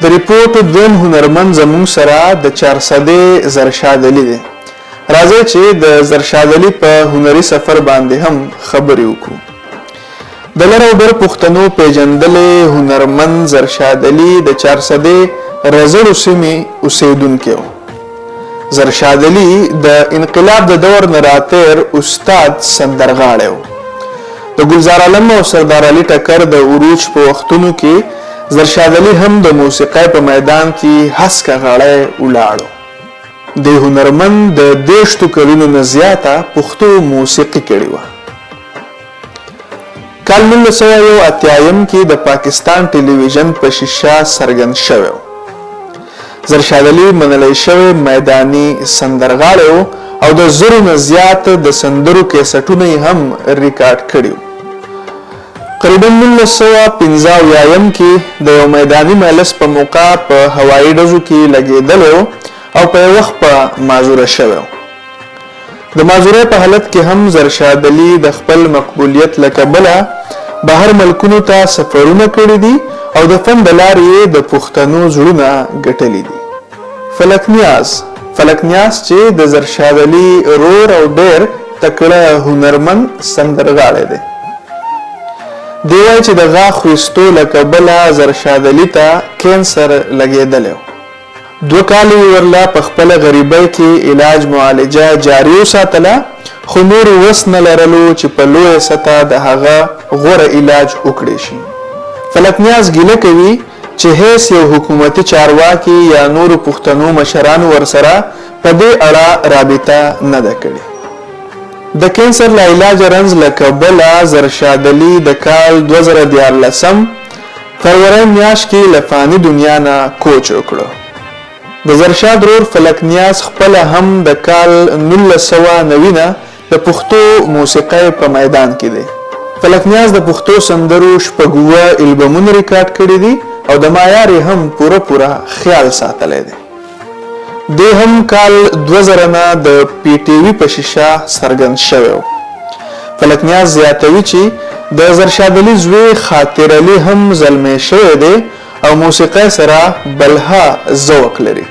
د ریپورټ دویم هنرمند زموږ سره د 400 زرشاد علي دی. راځي چې د زرشاد علي په هنري سفر باندې هم خبرې وکړو. د لر او بر پښتنو پیژندلې هنرمند زرشاد علي د 400 رزړو سیمې اوسیدونکی و. زرشاد علي د انقلاب د دور نه راتېر استاد سندرغاړی و. د ګلزار عالم او سردار علي ټکر د عروج په وختونو کې زرشاد علي هم د موسیقۍ په میدان کې هسکه غاړی ولاړو. د هنرمند د 30 کلونو نه زیاته پښتو موسیقي کړې وه. کال 1980 کې د پاکستان ټلویزیون په شیشه څرګند شوی. زرشاد علي منلی شوی میداني سندرغاړی و او د 1000 نه زیات د سندرو کیسټونه هم ریکارډ کړي. قریبا 1995 کې د یو میداني مجلس په موقع په هوایي ډزو کې لګېدلی او په یو وخت په معذوره شوی. د معذورۍ په حالت کې هم زرشاد علي د خپل مقبولیت له کبله بهر ملکونو ته سفرونه کړي دي او د فن د لارې د پښتنو زړونه ګټلي دي. فلک نیاز چې د زرشاد علي رور او ډېر تکړه هنرمند سندرغاړی دی. دی وایي چې د غاښ ویستو له کبله زرشاد علي ته کینسر لګېدلی و. 2 کاله یې ورله په خپله غریبۍ کې علاج معالجه جاري وساتله، خو نور وس نه لرلو چې په لویه سطحه د هغه غوره علاج وکړی شي. فلک نیاز ګیله کوي چې هیڅ یو حکومتي چارواکي یا نورو پښتنو مشرانو ورسره په دې اړه رابطه نه ده کړې. د کینسر له علاج رنځ له کبله زرشاد علي د کال 2014 فروری میاشت کې له فاني دنیا نه کوچ وکړو. د زرشاد رور فلک نیاز خپله هم د کال 1990 نه د پښتو موسیقۍ په میدان کې دی. فلک نیاز د پښتو سندرو 6 البمونه ریکارډ کړي دي او د معیار هم پوره خیال ساتلی دی. دی هم کال 2000 نه د پی ټی وی په شیشه څرګند شوی و. فلک نیاز زیاتوي چې د زرشاد علي زوی خاطر علي هم زلمی شوی دی او موسیقۍ سره بلها ذوق لري.